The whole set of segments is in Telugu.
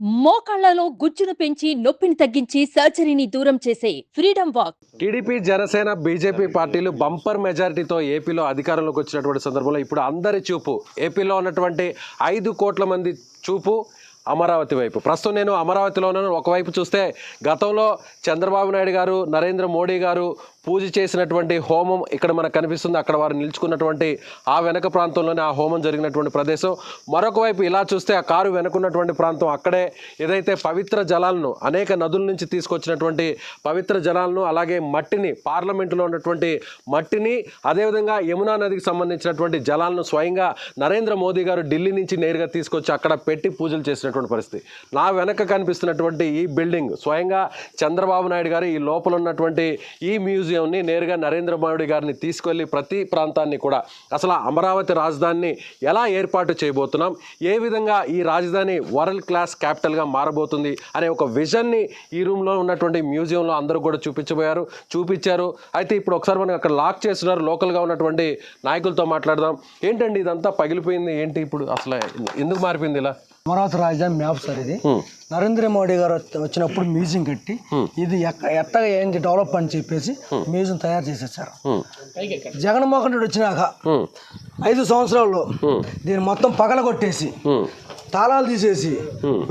మోకాళ్లలో గుజ్జును పెంచి నొప్పిని తగ్గించి సర్జరీని దూరం చేసే freedom walk. TDP, Janasena, BJP పార్టీలు బంపర్ మెజారిటీతో ఏపీలో అధికారంలోకి వచ్చినటువంటి సందర్భంలో ఇప్పుడు అందరి చూపు ఏపీలో ఉన్నటువంటి 5 కోట్ల మంది చూపు అమరావతి వైపు. ప్రస్తుతం నేను అమరావతిలో ఉన్నాను. ఒకవైపు చూస్తే గతంలో చంద్రబాబు నాయుడు గారు, నరేంద్ర మోడీ గారు పూజ చేసినటువంటి హోమం ఇక్కడ మనకు కనిపిస్తుంది. అక్కడ వారు నిల్చుకున్నటువంటి ఆ వెనక ప్రాంతంలోనే ఆ హోమం జరిగినటువంటి ప్రదేశం. మరొక వైపు ఇలా చూస్తే ఆ కారు వెనుకున్నటువంటి ప్రాంతం, అక్కడే ఏదైతే పవిత్ర జలాలను, అనేక నదుల నుంచి తీసుకొచ్చినటువంటి పవిత్ర జలాలను, అలాగే మట్టిని, పార్లమెంటులో ఉన్నటువంటి మట్టిని, అదేవిధంగా యమునా నదికి సంబంధించినటువంటి జలాలను స్వయంగా నరేంద్ర మోదీ గారు ఢిల్లీ నుంచి నేరుగా తీసుకొచ్చి అక్కడ పెట్టి పూజలు చేసినటువంటి పరిస్థితి. నా వెనక కనిపిస్తున్నటువంటి ఈ బిల్డింగ్ స్వయంగా చంద్రబాబు నాయుడు గారు ఈ లోపల ఉన్నటువంటి ఈ మ్యూజియంని నేరుగా నరేంద్ర మోడీ గారిని తీసుకెళ్లి ప్రతి ప్రాంతాన్ని కూడా అసలు అమరావతి రాజధానిని ఎలా ఏర్పాటు చేయబోతున్నాం, ఏ విధంగా ఈ రాజధాని వరల్డ్ క్లాస్ క్యాపిటల్గా మారబోతుంది అనే ఒక విజన్ని ఈ రూమ్లో ఉన్నటువంటి మ్యూజియంలో అందరూ కూడా చూపించారు. అయితే ఇప్పుడు ఒకసారి మనం అక్కడ లాక్ చేస్తున్నారు. లోకల్గా ఉన్నటువంటి నాయకులతో మాట్లాడదాం. ఏంటండి ఇదంతా పగిలిపోయింది, ఏంటి ఇప్పుడు అసలు ఎందుకు మారిపోయింది ఇలా? అమరావతి రాజధాని మ్యాప్ సార్ ఇది. నరేంద్ర మోడీ గారు వచ్చినప్పుడు మ్యూజియం కట్టి ఇది ఎట్టగా ఏంటి డెవలప్ అని చెప్పేసి మ్యూజియం తయారు చేసేసారు. జగన్మోహన్ రెడ్డి వచ్చినాక 5 సంవత్సరాల్లో దీన్ని మొత్తం పగలగొట్టేసి తాళాలు తీసేసి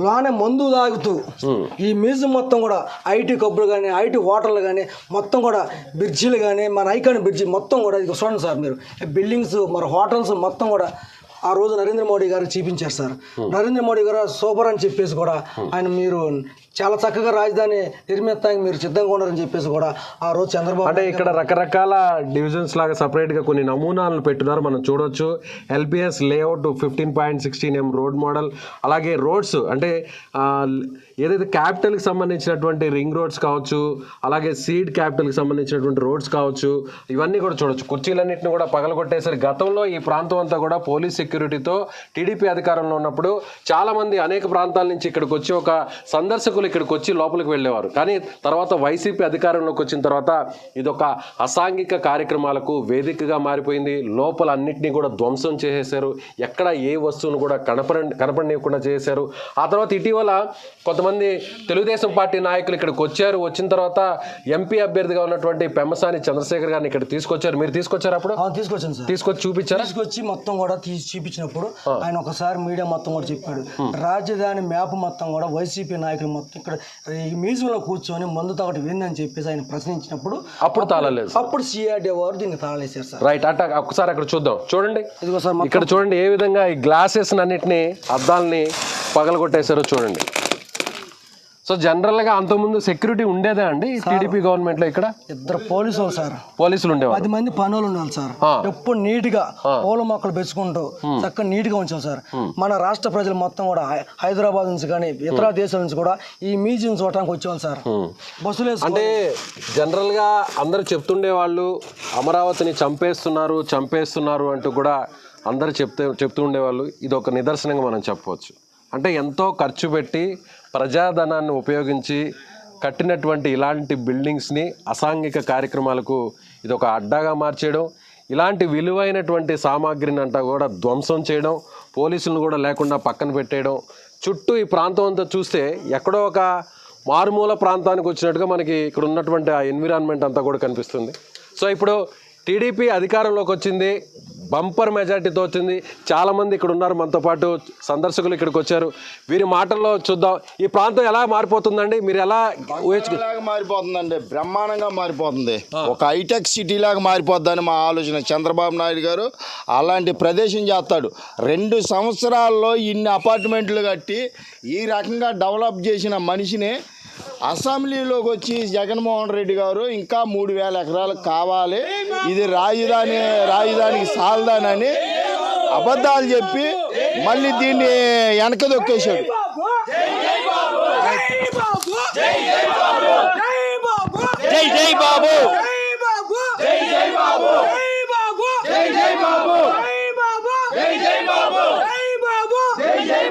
లోనే మందు తాగుతూ ఈ మ్యూజియం మొత్తం కూడా ఐటీ కబ్బులు కానీ, ఐటీ హోటళ్ళు కానీ, మొత్తం కూడా బ్రిడ్జిలు కానీ, మన ఐకాన్ బ్రిడ్జి మొత్తం కూడా ఇది చూడండి సార్ మీరు, బిల్డింగ్స్ మరి హోటల్స్ మొత్తం కూడా ఆ రోజు నరేంద్ర మోడీ గారు చూపించారు సార్. నరేంద్ర మోడీ గారు సూపర్ అని చెప్పేసి కూడా ఆయన మీరు చాలా చక్కగా రాజధాని నిర్మిస్తానికి మీరు సిద్ధంగా ఉన్నారని చెప్పేసి కూడా ఆ రోజు చంద్రబాబు అంటే ఇక్కడ రకరకాల డివిజన్స్ లాగా సపరేట్గా కొన్ని నమూనాలను పెట్టున్నారు, మనం చూడొచ్చు. ఎల్పిఎస్ లేఅవుట్ 15.16 రోడ్ మోడల్, అలాగే రోడ్స్ అంటే ఏదైతే క్యాపిటల్కి సంబంధించినటువంటి రింగ్ రోడ్స్ కావచ్చు, అలాగే సీడ్ క్యాపిటల్కి సంబంధించినటువంటి రోడ్స్ కావచ్చు, ఇవన్నీ కూడా చూడొచ్చు. కుర్చీలన్నింటినీ కూడా పగలగొట్టేసరి. గతంలో ఈ ప్రాంతం అంతా కూడా పోలీస్ సెక్యూరిటీతో టీడీపీ అధికారంలో ఉన్నప్పుడు చాలామంది అనేక ప్రాంతాల నుంచి ఇక్కడికి వచ్చి ఒక సందర్శకులు ఇక్కడికి వచ్చి లోపలికి వెళ్ళేవారు. కానీ తర్వాత వైసీపీ అధికారంలోకి వచ్చిన తర్వాత ఇదొక అసాంఘిక కార్యక్రమాలకు వేదికగా మారిపోయింది. లోపల అన్నింటినీ కూడా ధ్వంసం చేసేశారు. ఎక్కడ ఏ వస్తువును కూడా కనపడనివ్వకుండా చేశారు. ఆ తర్వాత ఇటీవల కొంతమంది తెలుగుదేశం పార్టీ నాయకులు ఇక్కడికి వచ్చారు. వచ్చిన తర్వాత ఎంపీ అభ్యర్థిగా ఉన్నటువంటి పెమ్మసాని చంద్రశేఖర్ గారిని ఇక్కడ తీసుకొచ్చారు. మీరు తీసుకొచ్చారు? అప్పుడు తీసుకొచ్చాను సార్. తీసుకొచ్చి చూపించారు. తీసుకొచ్చి మొత్తం కూడా చూపించినప్పుడు ఆయన ఒకసారి మీడియా మొత్తం కూడా చెప్పాడు, రాజధాని మ్యాప్ మొత్తం కూడా వైసీపీ నాయకులు మొత్తం ఇక్కడ ఈ మ్యూజియంలో కూర్చొని మందు తాగటి విందని చెప్పేసి ఆయన ప్రశ్నించినప్పుడు అప్పుడు తాళలేదు. అప్పుడు సిఆర్డీ వారు దీన్ని తాళేశారు సార్. రైట్. అట్లా ఒకసారి అక్కడ చూద్దాం. చూడండి ఇక్కడ చూడండి ఏ విధంగా ఈ గ్లాసెస్ అన్నిటిని, అద్దాలని పగలగొట్టేశారో చూడండి. సో జనరల్గా అంతకుముందు సెక్యూరిటీ ఉండేదా అండి టీడీపీ గవర్నమెంట్ లో? ఇక్కడ 2 పోలీసులు సార్, పోలీసులు ఉండేవారు. 10 మంది పనులు ఉండాలి సార్. ఎప్పుడు నీట్ గా పూల మొక్కలు పెంచుకుంటూ చక్కగా నీట్ గా ఉంచాలి సార్. మన రాష్ట్ర ప్రజలు మొత్తం కూడా హైదరాబాద్ నుంచి కానీ ఇతర దేశాల నుంచి కూడా ఈ మ్యూజియం చూడటానికి వచ్చేవాళ్ళు సార్. బస్సులు అంటే జనరల్ గా అందరూ చెప్తుండే వాళ్ళు అమరావతిని చంపేస్తున్నారు అంటూ కూడా అందరూ చెప్తూ ఉండేవాళ్ళు. ఇది ఒక నిదర్శనంగా మనం చెప్పవచ్చు. అంటే ఎంతో ఖర్చు పెట్టి ప్రజాధనాన్ని ఉపయోగించి కట్టినటువంటి ఇలాంటి బిల్డింగ్స్ని అసాంఘిక కార్యక్రమాలకు ఇది ఒక అడ్డాగా మార్చేయడం, ఇలాంటి విలువైనటువంటి సామాగ్రిని అంతా కూడా ధ్వంసం చేయడం, పోలీసులను కూడా లేకుండా పక్కన పెట్టేయడం. చుట్టూ ఈ ప్రాంతం అంతా చూస్తే ఎక్కడో ఒక మారుమూల ప్రాంతానికి వచ్చినట్టుగా మనకి ఇక్కడ ఉన్నటువంటి ఆ ఎన్విరాన్మెంట్ అంతా కూడా కనిపిస్తుంది. సో ఇప్పుడు టీడీపీ అధికారంలోకి వచ్చింది, బంపర్ మెజార్టీతో వచ్చింది. చాలామంది ఇక్కడ ఉన్నారు, మనతో పాటు సందర్శకులు ఇక్కడికి వచ్చారు. వీరి మాటల్లో చూద్దాం. ఈ ప్రాంతం ఎలా మారిపోతుందండి? మీరు ఎలా మారిపోతుందండి? బ్రహ్మాండంగా మారిపోతుంది. ఒక హైటెక్ సిటీ లాగా మారిపోద్దని మా ఆలోచన. చంద్రబాబు నాయుడు గారు అలాంటి ప్రదేశం చేస్తాడు. 2 సంవత్సరాల్లో ఇన్ని అపార్ట్మెంట్లు కట్టి ఈ రకంగా డెవలప్ చేసిన మనిషిని అసెంబ్లీలోకి వచ్చి జగన్మోహన్ రెడ్డి గారు ఇంకా 3,000 ఎకరాలు కావాలి, ఇది రాజధానికి సాల్దానని అబద్ధాలు చెప్పి మళ్ళీ దీన్ని వెనక దొక్కేశాడు. జై జై బాబు, జై జై బాబు, జై జై బాబు, జై జై బాబు, జై జై బాబు, జై బాబు, జై జై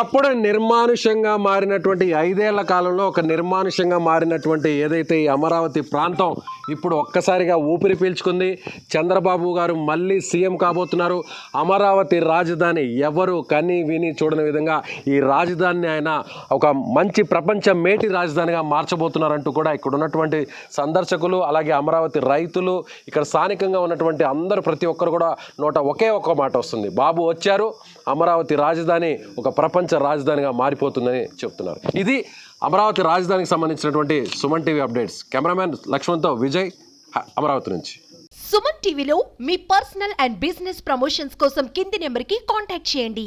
అప్పుడు నిర్మానుష్యంగా మారినటువంటి 5 ఏళ్ల కాలంలో ఒక నిర్మానుష్యంగా మారినటువంటి ఏదైతే ఈ అమరావతి ప్రాంతం ఇప్పుడు ఒక్కసారిగా ఊపిరి పీల్చుకుంది. చంద్రబాబు గారు మళ్ళీ సీఎం కాబోతున్నారు. అమరావతి రాజధాని ఎవరు కని విని చూడని విధంగా ఈ రాజధానిని ఆయన ఒక మంచి ప్రపంచ మేటి రాజధానిగా మార్చబోతున్నారంటూ కూడా ఇక్కడ ఉన్నటువంటి సందర్శకులు, అలాగే అమరావతి రైతులు, ఇక్కడ స్థానికంగా ఉన్నటువంటి అందరూ ప్రతి ఒక్కరు కూడా నోట ఒకే ఒక్క మాట వస్తుంది: బాబు వచ్చారు, అమరావతి రాజధాని ఒక ప్రపంచ రాజధానిగా మారిపోతుందని చెప్తున్నారు. ఇది అమరావతి రాజధానికి సంబంధించినటువంటి సుమన్ టీవీ అప్డేట్స్. కెమెరామ్యాన్ లక్ష్మణ్తో విజయ్, అమరావతి నుంచి. సుమన్ టీవీలో మీ పర్సనల్ అండ్ బిజినెస్ ప్రమోషన్స్ కోసం కింది నెంబర్కి కాంటాక్ట్ చేయండి.